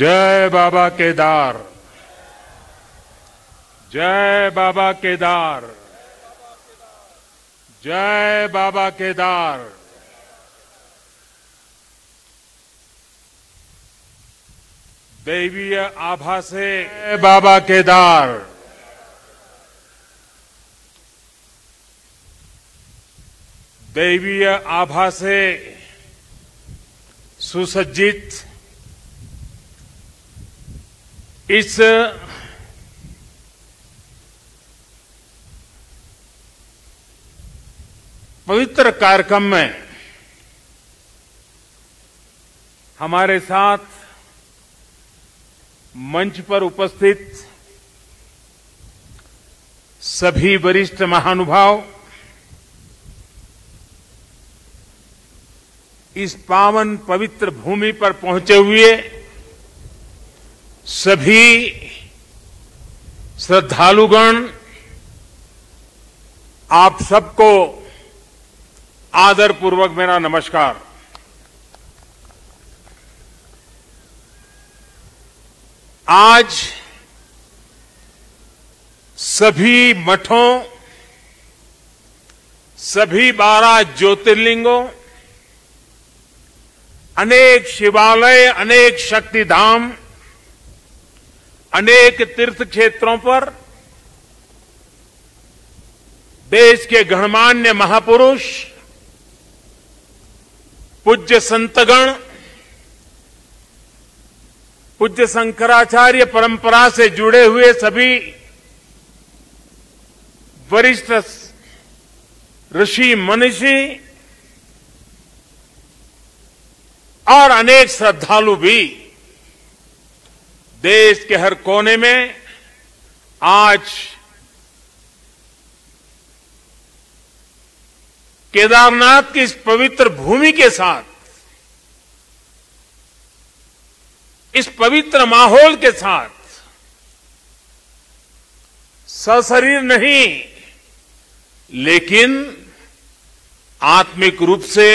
जय बाबा केदार, जय बाबा केदार, जय बाबा केदार। दैवीय आभा से जय बाबा केदार। दैवीय आभा से सुसज्जित इस पवित्र कार्यक्रम में हमारे साथ मंच पर उपस्थित सभी वरिष्ठ महानुभाव, इस पावन पवित्र भूमि पर पहुंचे हुए सभी श्रद्धालुगण, आप सबको आदरपूर्वक मेरा नमस्कार। आज सभी मठों, सभी 12 ज्योतिर्लिंगों, अनेक शिवालय, अनेक शक्तिधाम, अनेक तीर्थ क्षेत्रों पर देश के गणमान्य महापुरुष, पूज्य संतगण, पूज्य शंकराचार्य परंपरा से जुड़े हुए सभी वरिष्ठ ऋषि मनीषी और अनेक श्रद्धालु भी देश के हर कोने में आज केदारनाथ की इस पवित्र भूमि के साथ, इस पवित्र माहौल के साथ सशरीर नहीं लेकिन आत्मिक रूप से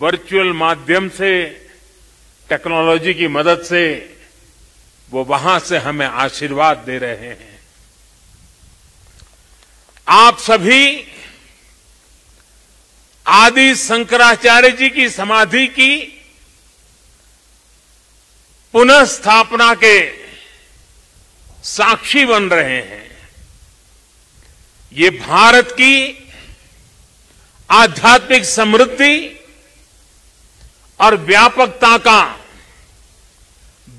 वर्चुअल माध्यम से, टेक्नोलॉजी की मदद से वो वहां से हमें आशीर्वाद दे रहे हैं। आप सभी आदि शंकराचार्य जी की समाधि की पुनः स्थापना के साक्षी बन रहे हैं। ये भारत की आध्यात्मिक समृद्धि और व्यापकता का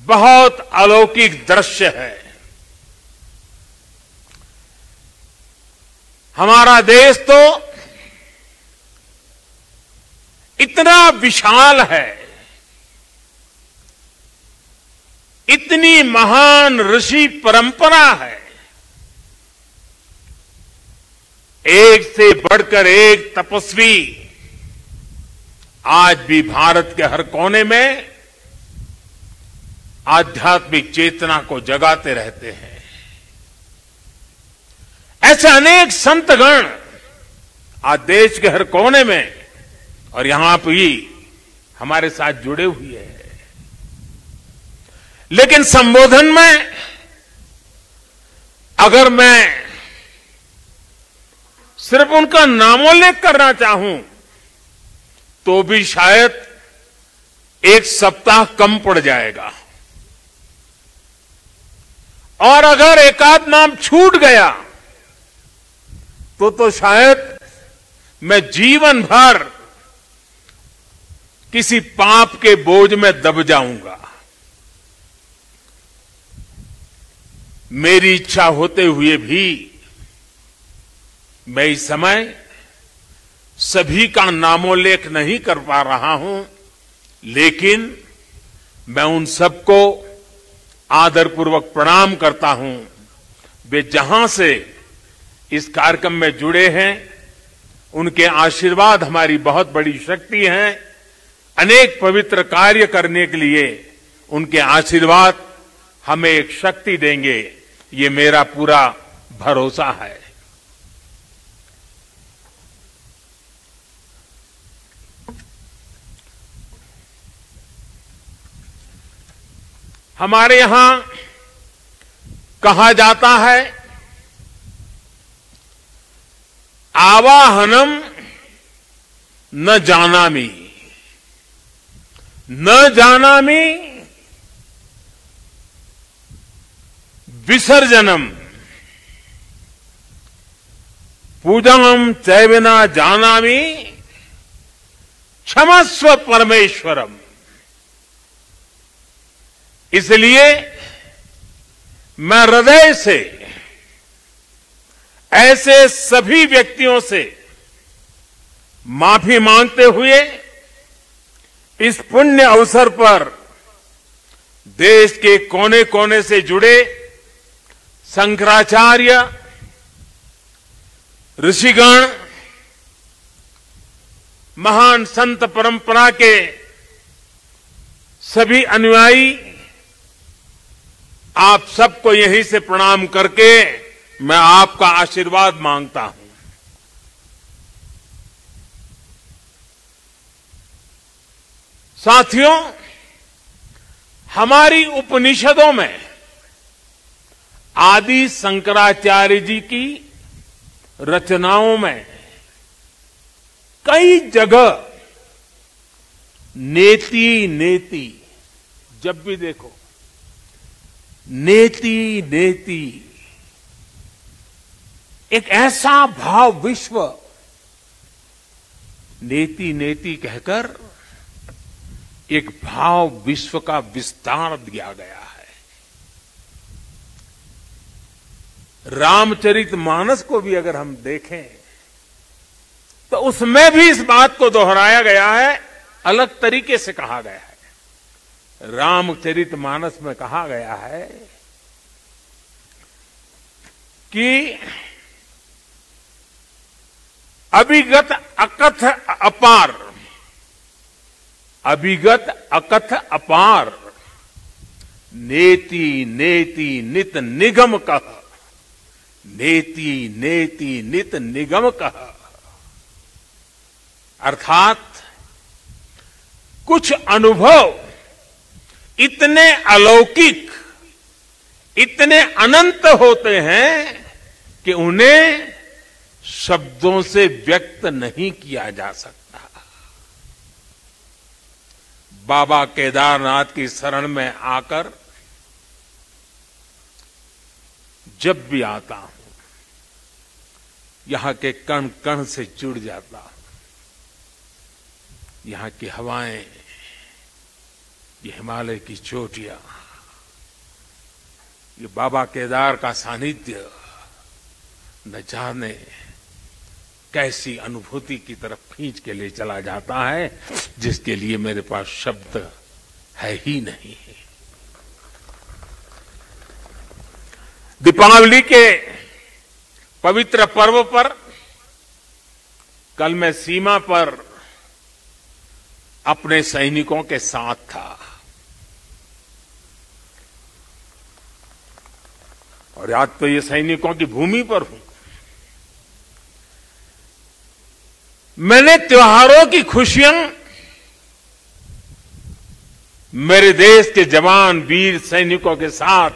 बहुत अलौकिक दृश्य है। हमारा देश तो इतना विशाल है, इतनी महान ऋषि परंपरा है, एक से बढ़कर एक तपस्वी आज भी भारत के हर कोने में आध्यात्मिक चेतना को जगाते रहते हैं। ऐसे अनेक संतगण आज देश के हर कोने में और यहां भी हमारे साथ जुड़े हुए हैं। लेकिन संबोधन में अगर मैं सिर्फ उनका नामोल्लेख करना चाहूं तो भी शायद एक सप्ताह कम पड़ जाएगा, और अगर एकाध नाम छूट गया तो शायद मैं जीवन भर किसी पाप के बोझ में दब जाऊंगा। मेरी इच्छा होते हुए भी मैं इस समय सभी का नामोल्लेख नहीं कर पा रहा हूं, लेकिन मैं उन सबको आदरपूर्वक प्रणाम करता हूं। वे जहां से इस कार्यक्रम में जुड़े हैं, उनके आशीर्वाद हमारी बहुत बड़ी शक्ति है। अनेक पवित्र कार्य करने के लिए उनके आशीर्वाद हमें एक शक्ति देंगे, ये मेरा पूरा भरोसा है। हमारे यहां कहा जाता है, आवाहनम न जानामि, न जानामि विसर्जनम, पूजनम चैव न जानामि क्षमस्व परमेश्वरम। इसलिए मैं हृदय से ऐसे सभी व्यक्तियों से माफी मांगते हुए इस पुण्य अवसर पर देश के कोने कोने से जुड़े शंकराचार्य, ऋषिगण, महान संत परंपरा के सभी अनुयायी, आप सबको यहीं से प्रणाम करके मैं आपका आशीर्वाद मांगता हूं। साथियों, हमारी उपनिषदों में आदि शंकराचार्य जी की रचनाओं में कई जगह नेति नेति, जब भी देखो नेति नेति, एक ऐसा भाव विश्व, नेति नेति कहकर एक भाव विश्व का विस्तार दिया गया है। रामचरितमानस को भी अगर हम देखें तो उसमें भी इस बात को दोहराया गया है, अलग तरीके से कहा गया है। रामचरितमानस में कहा गया है कि अभिगत अकथ अपार, अभिगत अकथ अपार, नेति नेति नित निगम कह, नेति नेति नित निगम कह। अर्थात कुछ अनुभव इतने अलौकिक, इतने अनंत होते हैं कि उन्हें शब्दों से व्यक्त नहीं किया जा सकता। बाबा केदारनाथ की शरण में आकर जब भी आता हूं, यहां के कण कण से जुड़ जाता हूं। यहां की हवाएं, ये हिमालय की चोटियां, ये बाबा केदार का सानिध्य न जाने कैसी अनुभूति की तरफ खींच के ले चला जाता है, जिसके लिए मेरे पास शब्द है ही नहीं। दीपावली के पवित्र पर्व पर कल मैं सीमा पर अपने सैनिकों के साथ था और आज तो ये सैनिकों की भूमि पर हूं। मैंने त्योहारों की खुशियां मेरे देश के जवान वीर सैनिकों के साथ